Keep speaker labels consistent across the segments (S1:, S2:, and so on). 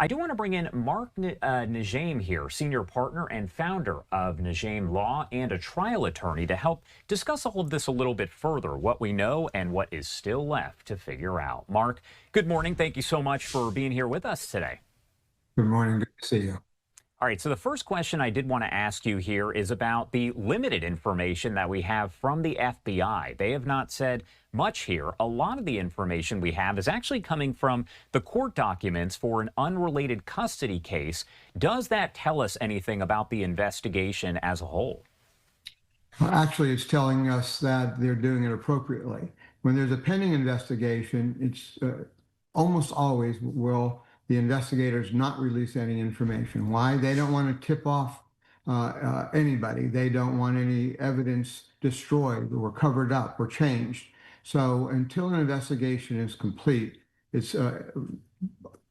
S1: I do want to bring in Mark Nejame here, senior partner and founder of Nejame Law and a trial attorney, to help discuss all of this a little bit further, what we know and what is still left to figure out. Mark, good morning. Thank you so much for being here with us today.
S2: Good morning. Good to see you.
S1: All right, so the first question I did want to ask you here is about the limited information that we have from the FBI. They have not said much here. A lot of the information we have is actually coming from the court documents for an unrelated custody case. Does that tell us anything about the investigation as a whole?
S2: Well, actually, it's telling us that they're doing it appropriately. When there's a pending investigation, it's almost always will the investigators not release any information. Why? They don't want to tip off anybody. They don't want any evidence destroyed or covered up or changed. So until an investigation is complete, it's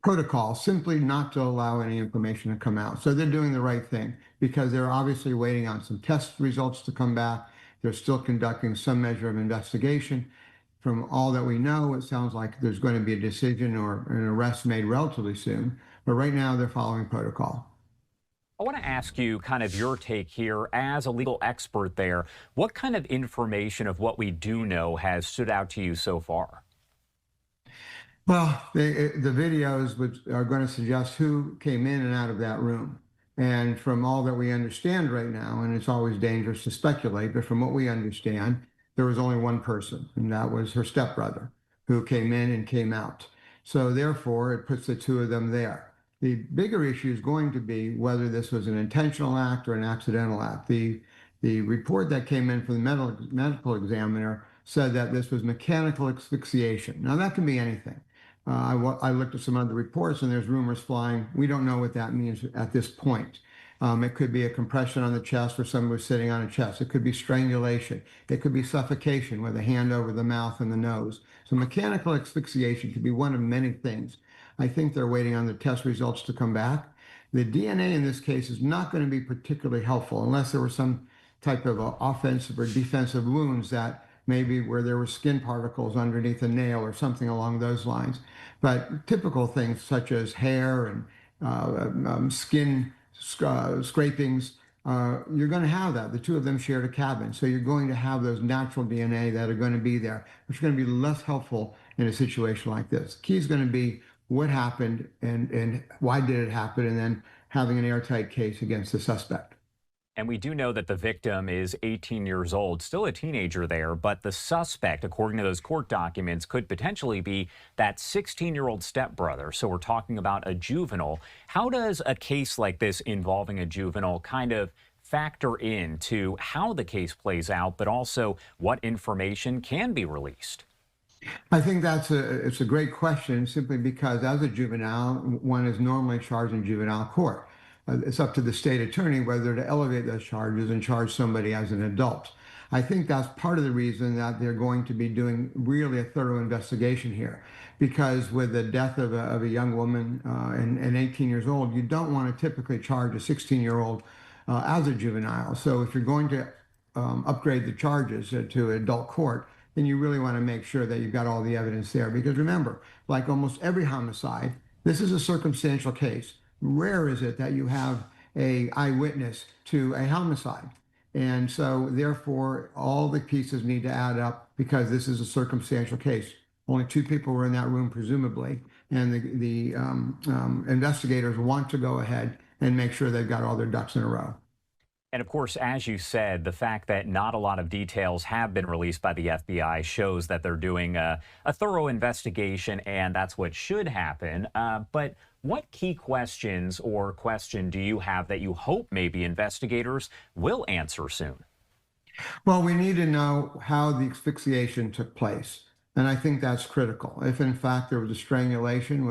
S2: protocol simply not to allow any information to come out. So they're doing the right thing because they're obviously waiting on some test results to come back. They're still conducting some measure of investigation. From all that we know, it sounds like there's going to be a decision or an arrest made relatively soon. But right now, they're following protocol.
S1: I want to ask you kind of your take here as a legal expert there. What kind of information of what we do know has stood out to you so far?
S2: Well, the videos are going to suggest who came in and out of that room. And from all that we understand right now, and it's always dangerous to speculate, but from what we understand, there was only one person, and that was her stepbrother, who came in and came out. So therefore, it puts the two of them there. The bigger issue is going to be whether this was an intentional act or an accidental act. The report that came in from the medical examiner said that this was mechanical asphyxiation. Now, that can be anything. I looked at some other reports, and there's rumors flying. We don't know what that means at this point. It could be a compression on the chest where someone was sitting on a chest. It could be strangulation. It could be suffocation with a hand over the mouth and the nose. So mechanical asphyxiation could be one of many things. I think they're waiting on the test results to come back. The DNA in this case is not going to be particularly helpful unless there were some type of offensive or defensive wounds that maybe where there were skin particles underneath a nail or something along those lines. But typical things such as hair and skin scrapings, you're going to have that. The two of them shared a cabin. So you're going to have those natural DNA that are going to be there, which are going to be less helpful in a situation like this. The key is going to be what happened and why did it happen, and then having an airtight case against the suspect.
S1: And we do know that the victim is 18 years old, still a teenager there, but the suspect, according to those court documents, could potentially be that 16-year-old stepbrother. So we're talking about a juvenile. How does a case like this involving a juvenile kind of factor into how the case plays out, but also what information can be released?
S2: I think it's a great question, simply because as a juvenile, one is normally charged in juvenile court. It's up to the state attorney whether to elevate those charges and charge somebody as an adult. I think that's part of the reason that they're going to be doing really a thorough investigation here, because with the death of a young woman and 18 years old, you don't want to typically charge a 16-year-old as a juvenile. So if you're going to upgrade the charges to adult court, then you really want to make sure that you've got all the evidence there. Because remember, like almost every homicide, this is a circumstantial case. Rare is it that you have an eyewitness to a homicide. And so therefore, all the pieces need to add up because this is a circumstantial case. Only two people were in that room, presumably, and the investigators want to go ahead and make sure they've got all their ducks in a row.
S1: And of course, as you said, the fact that not a lot of details have been released by the FBI shows that they're doing a thorough investigation, and that's what should happen. But what key questions or question do you have that you hope maybe investigators will answer soon?
S2: Well, we need to know how the asphyxiation took place. And I think that's critical. If in fact there was a strangulation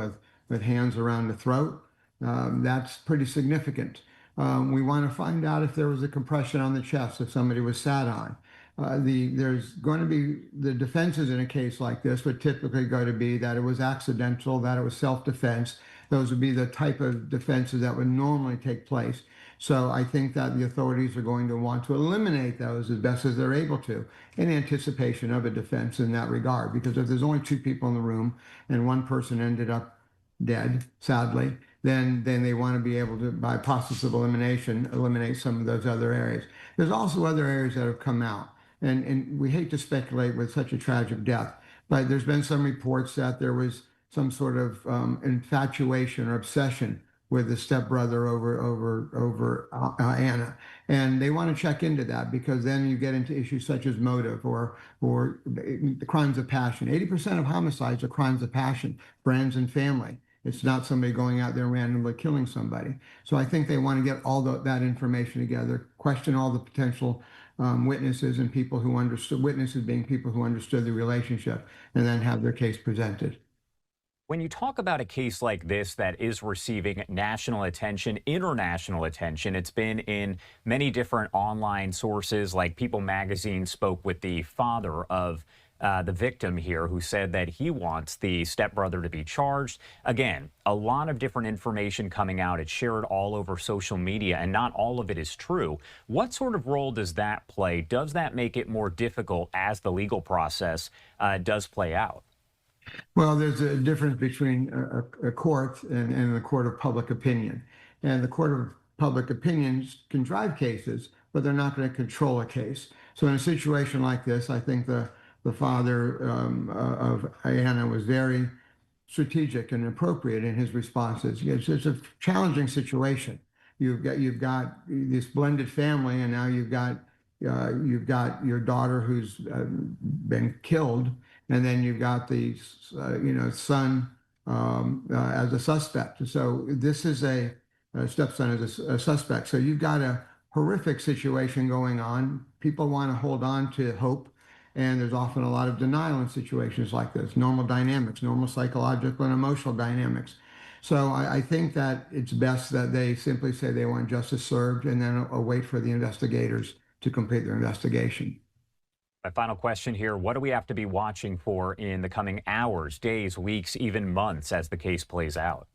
S2: with hands around the throat, that's pretty significant. We want to find out if there was a compression on the chest, if somebody was sat on. There's going to be the defenses in a case like this would typically go to be that it was accidental, that it was self-defense. Those would be the type of defenses that would normally take place. So I think that the authorities are going to want to eliminate those as best as they're able to in anticipation of a defense in that regard. Because if there's only two people in the room and one person ended up dead, sadly, then they want to be able to, by process of elimination, eliminate some of those other areas. There's also other areas that have come out, and we hate to speculate with such a tragic death, but there's been some reports that there was some sort of infatuation or obsession with the stepbrother over Anna, and they want to check into that, because then you get into issues such as motive or the crimes of passion. 80% of homicides are crimes of passion, friends and family. It's not somebody going out there randomly killing somebody. So I think they want to get all that information together, question all the potential witnesses and people who understood, witnesses being people who understood the relationship, and then have their case presented.
S1: When you talk about a case like this that is receiving national attention, international attention, it's been in many different online sources, like People Magazine spoke with the father of the victim here, who said that he wants the stepbrother to be charged. Again, a lot of different information coming out. It's shared all over social media, and not all of it is true. What sort of role does that play? Does that make it more difficult as the legal process does play out?
S2: Well, there's a difference between a court and the court of public opinion. And the court of public opinions can drive cases, but they're not going to control a case. So in a situation like this, I think the father of Anna was very strategic and appropriate in his responses. It's a challenging situation. You've got this blended family, and now you've got your daughter who's been killed, and then you've got the son as a suspect. So this is a stepson as a suspect. So you've got a horrific situation going on. People want to hold on to hope, and there's often a lot of denial in situations like this. Normal dynamics, normal psychological and emotional dynamics. So I think that it's best that they simply say they want justice served, and then wait for the investigators to complete their investigation.
S1: My final question here, what do we have to be watching for in the coming hours, days, weeks, even months as the case plays out?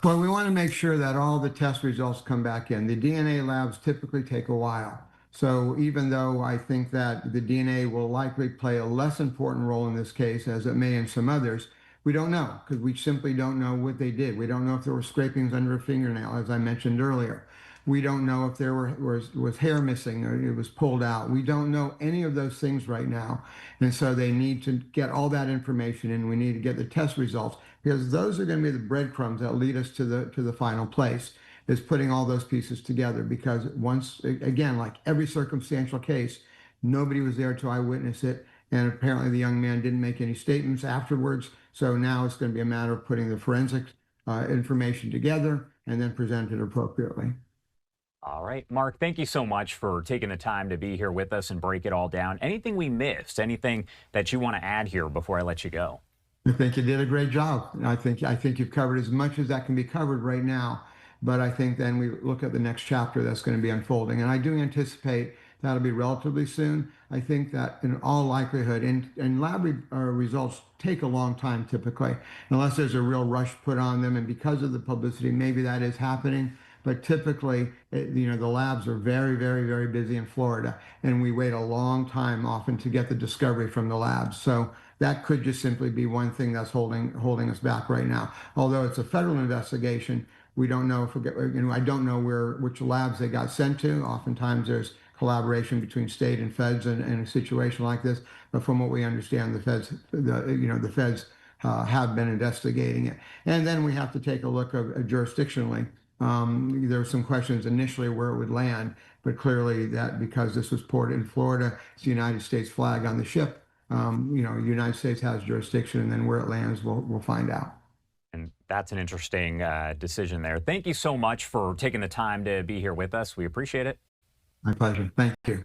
S2: Well, we want to make sure that all the test results come back in. The DNA labs typically take a while. So even though I think that the DNA will likely play a less important role in this case, as it may in some others, we don't know, because we simply don't know what they did. We don't know if there were scrapings under a fingernail, as I mentioned earlier. We don't know if there was hair missing or it was pulled out. We don't know any of those things right now. And so they need to get all that information in. We need to get the test results, because those are going to be the breadcrumbs that lead us to the final place, is putting all those pieces together. Because once again, like every circumstantial case, nobody was there to eyewitness it. And apparently the young man didn't make any statements afterwards. So now it's going to be a matter of putting the forensic information together and then present it appropriately.
S1: All right, Mark, thank you so much for taking the time to be here with us and break it all down. Anything we missed, anything that you want to add here before I let you go?
S2: I think you did a great job. I think you've covered as much as that can be covered right now. But I think then we look at the next chapter that's going to be unfolding. And I do anticipate that'll be relatively soon. I think that in all likelihood, and lab results take a long time typically, unless there's a real rush put on them. And because of the publicity, maybe that is happening. But typically, the labs are very, very, very busy in Florida, and we wait a long time often to get the discovery from the labs. So that could just simply be one thing that's holding us back right now. Although it's a federal investigation, we don't know if I don't know which labs they got sent to. Oftentimes there's collaboration between state and feds in a situation like this. But from what we understand, the feds have been investigating it. And then we have to take a look at jurisdictionally. There were some questions initially where it would land, but clearly that because this was ported in Florida, it's the United States flag on the ship. The United States has jurisdiction, and then where it lands, we'll find out.
S1: And that's an interesting decision there. Thank you so much for taking the time to be here with us. We appreciate it.
S2: My pleasure. Thank you.